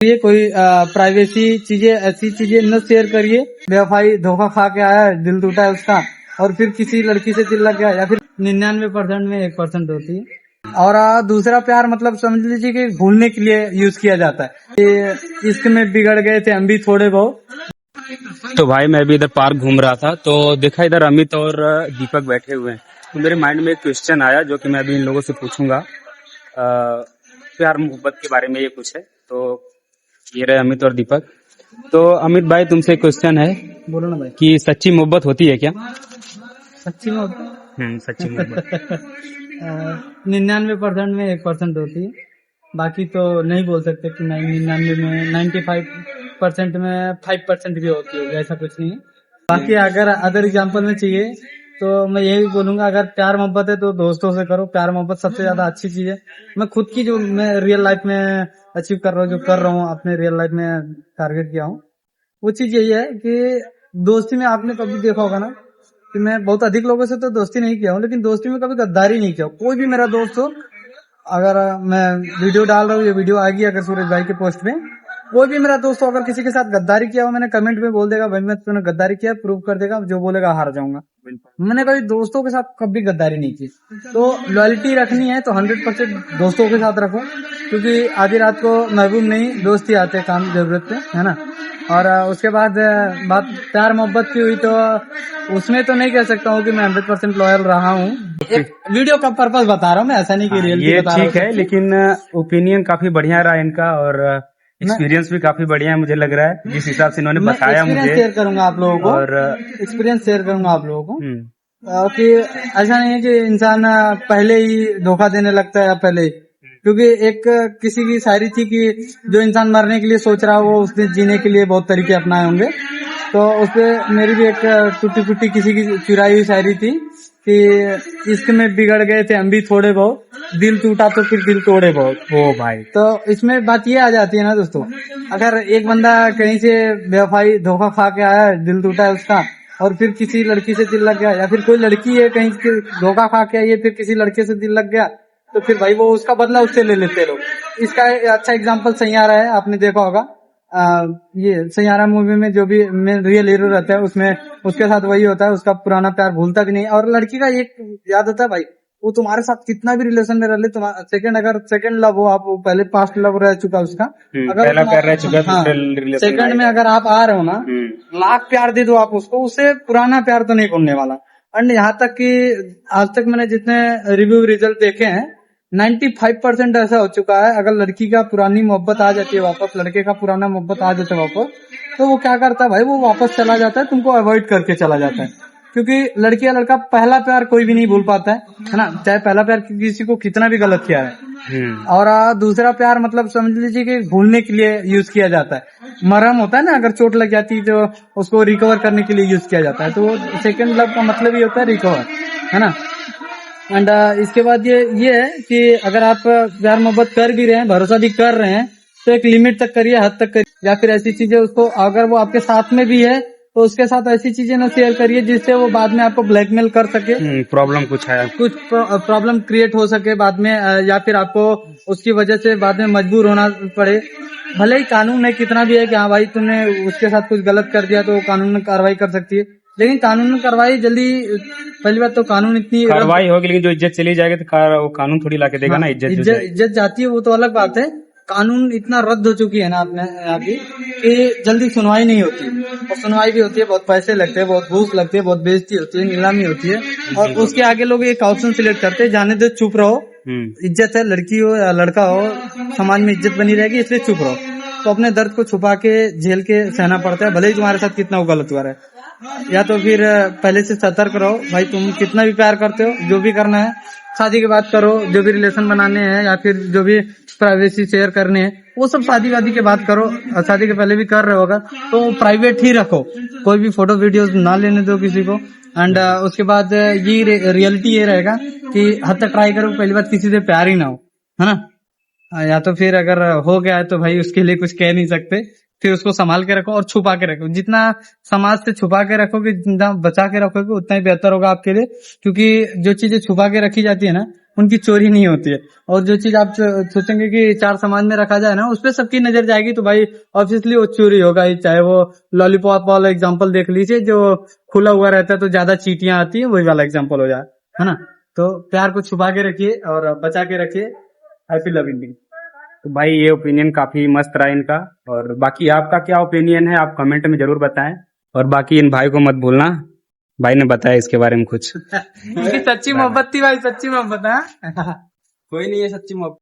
ये कोई प्राइवेसी चीजें, ऐसी चीजें न शेयर करिए। बेवफाई धोखा खा के आया है, दिल टूटा है उसका, और फिर किसी लड़की से दिल लग गया, या फिर 99% में 1% होती है। और दूसरा प्यार मतलब समझ लीजिए कि भूलने के लिए यूज किया जाता है। ये इश्क में बिगड़ गए थे हम भी थोड़े बहुत। तो भाई मैं भी इधर पार्क घूम रहा था, तो देखा इधर अमित और दीपक बैठे हुए हैं। तो मेरे माइंड में एक क्वेश्चन आया जो कि मैं अभी इन लोगों से पूछूंगा। प्यार मोहब्बत के बारे में ये कुछ है। तो ये रहे अमित और दीपक। तो अमित भाई तुमसे क्वेश्चन है बोलो ना भाई। कि सच्ची मोहब्बत होती है क्या? सच्ची मोहब्बत सच्ची मोहब्बत 99% में 1% होती है। बाकी तो नहीं बोल सकते कि 99 में 95% में 5% भी होती होगी, ऐसा कुछ नहीं है। बाकी अगर अदर एग्जांपल में चाहिए तो मैं यही बोलूंगा, अगर प्यार मोहब्बत है तो दोस्तों से करो। प्यार मोहब्बत सबसे ज्यादा अच्छी चीज है। मैं खुद की जो मैं रियल लाइफ में अचीव कर रहा हूँ, जो कर रहा हूँ अपने रियल लाइफ में टारगेट किया हूँ, वो चीज यही है कि दोस्ती में आपने कभी देखा होगा ना कि मैं बहुत अधिक लोगों से तो दोस्ती नहीं किया हूँ, लेकिन दोस्ती में कभी गद्दारी नहीं किया। कोई भी मेरा दोस्त हो, अगर मैं वीडियो डाल रहा हूँ, ये वीडियो आएगी अगर सूरज भाई के पोस्ट में, कोई भी मेरा दोस्त हो अगर किसी के साथ गद्दारी किया हो, मैंने कमेंट में बोल देगा भाई मैं तूने गद्दारी किया, प्रूव कर देगा, जो बोलेगा हार जाऊंगा। मैंने कभी दोस्तों के साथ कभी गद्दारी नहीं की। तो लॉयल्टी रखनी है तो 100% दोस्तों के साथ रखो, क्योंकि आधी रात को महबूब नहीं दोस्त ही आते काम जरूरत पे, है ना। और उसके बाद बात प्यार मोहब्बत की हुई तो उसमें तो नहीं कह सकता हूँ कि मैं 100% लॉयल रहा हूँ। एक वीडियो का पर्पस बता रहा हूँ मैं, ऐसा नहीं कि रियल ये ठीक है, लेकिन ओपिनियन काफी बढ़िया रहा इनका और एक्सपीरियंस भी काफी बढ़िया है मुझे लग रहा है, जिस हिसाब से इन्होंने बताया मुझे। शेयर करूंगा आप लोगों को, और एक्सपीरियंस शेयर करूंगा आप लोगों को कि ऐसा नहीं है कि इंसान पहले ही धोखा देने लगता है या पहले ही, क्योंकि एक किसी की शायरी थी कि जो इंसान मरने के लिए सोच रहा हो उसने जीने के लिए बहुत तरीके अपनाए होंगे। तो उसपे मेरी भी एक टूटी फूटी किसी की चुराई हुई शायरी थी कि इश्क में बिगड़ गए थे हम भी थोड़े बहुत, दिल टूटा तो फिर दिल तोड़े बहुत। ओ भाई, तो इसमें बात ये आ जाती है ना दोस्तों, अगर एक बंदा कहीं से बेवफाई धोखा खा के आया है, दिल टूटा है उसका, और फिर किसी लड़की से दिल लग गया, या फिर कोई लड़की है कहीं से धोखा खा के आई है फिर किसी लड़के से दिल लग गया, तो फिर भाई वो उसका बदला उससे ले लेते लोग। इसका अच्छा एग्जांपल सैयारा है, आपने देखा होगा। ये सैयारा मूवी में जो भी रियल हीरो रहता है उसमें उसके साथ वही होता है, उसका पुराना प्यार भूलता भी नहीं। और लड़की का एक याद होता है भाई, वो तुम्हारे साथ कितना भी रिलेशन में रह ले, तुम्हारा सेकंड लव हो, आप पहले पास्ट लव रह चुका उसका, अगर पहला प्यार रह चुका हाँ, सेकंड में अगर आप आ रहे हो ना, लाख प्यार दे दो आप उसको, उससे पुराना प्यार तो नहीं भूलने वाला। एंड यहाँ तक कि आज तक मैंने जितने रिव्यू रिजल्ट देखे हैं 95% ऐसा हो चुका है, अगर लड़की का पुरानी मोहब्बत आ जाती है वापस, लड़के का पुराना मोहब्बत आ जाता है वापस, तो वो क्या करता है भाई, वो वापस चला जाता है, तुमको अवॉइड करके चला जाता है। क्योंकि लड़की या लड़का पहला प्यार कोई भी नहीं भूल पाता है ना, चाहे पहला प्यार किसी को कितना भी गलत किया है। और दूसरा प्यार मतलब समझ लीजिए कि भूलने के लिए यूज किया जाता है। मरहम होता है ना, अगर चोट लग जाती है तो उसको रिकवर करने के लिए यूज किया जाता है, तो सेकेंड लव का मतलब ही होता है रिकवर, है ना। एंड इसके बाद ये है कि अगर आप प्यार मोहब्बत कर भी रहे हैं, भरोसा भी कर रहे हैं, तो एक लिमिट तक करिए, हद तक करिए। या फिर ऐसी चीजें उसको, अगर वो आपके साथ में भी है तो उसके साथ ऐसी चीजें ना शेयर करिए जिससे वो बाद में आपको ब्लैकमेल कर सके, प्रॉब्लम कुछ प्रॉब्लम क्रिएट हो सके बाद में, या फिर आपको उसकी वजह से बाद में मजबूर होना पड़े। भले ही कानून है कितना भी है कि हाँ भाई तुमने उसके साथ कुछ गलत कर दिया तो कानून में कार्रवाई कर सकती है, लेकिन कानून में कार्रवाई जल्दी, पहली बात तो कानून इतनी कार्रवाई होगी, लेकिन जो इज्जत चली जाएगी तो वो कानून थोड़ी लाके देगा ना। इज्जत जाती है वो तो अलग बात है। कानून इतना रद्द हो चुकी है ना अपने यहाँ की कि जल्दी सुनवाई नहीं होती, और सुनवाई भी होती है बहुत पैसे लगते हैं, बहुत घूस लगती है, बहुत बेइज्जती होती है, नीलामी होती है, और उसके आगे लोग एक ऑप्शन सिलेक्ट करते हैं, जाने दो चुप रहो, इज्जत है, लड़की हो या लड़का हो, समाज में इज्जत बनी रहेगी इसलिए चुप रहो। तो अपने दर्द को छुपा के झेल के सहना पड़ता है, भले ही तुम्हारे साथ कितना वो गलत हुआ है। या तो फिर पहले से सतर्क रहो भाई, तुम कितना भी प्यार करते हो, जो भी करना है शादी की बात करो, जो भी रिलेशन बनाने हैं या फिर जो भी प्राइवेसी शेयर करने हैं वो सब शादी वादी के बात करो। शादी के पहले भी कर रहे होगा तो प्राइवेट ही रखो, कोई भी फोटो वीडियो ना लेने दो किसी को। एंड उसके बाद ये रियलिटी ये रहेगा कि हद तक ट्राई करो पहली बात किसी से प्यार ही ना हो, है ना। या तो फिर अगर हो गया है तो भाई उसके लिए कुछ कह नहीं सकते, फिर उसको संभाल के रखो और छुपा के रखो। जितना समाज से छुपा के रखोगे, जितना बचा के रखोगे, उतना ही बेहतर होगा आपके लिए। क्योंकि जो चीजें छुपा के रखी जाती है ना, उनकी चोरी नहीं होती है। और जो चीज आप सोचेंगे कि चार समाज में रखा जाए ना, उस पर सबकी नजर जाएगी, तो भाई ऑब्वियसली वो चोरी होगा ही। चाहे वो लॉलीपॉप वाला एग्जाम्पल देख लीजिए, जो खुला हुआ रहता है तो ज्यादा चींटियां आती है, वही वाला एग्जाम्पल हो जाए, है ना। तो प्यार को छुपा के रखिए और बचा के रखिए। Happy love ending. तो भाई ये ओपिनियन काफी मस्त रहा इनका, और बाकी आपका क्या ओपिनियन है आप कमेंट में जरूर बताएं। और बाकी इन भाई को मत भूलना, भाई ने बताया इसके बारे में कुछ। सच्ची मोहब्बत थी भाई, सच्ची मोहब्बत है। कोई नहीं है सच्ची मोहब्बत।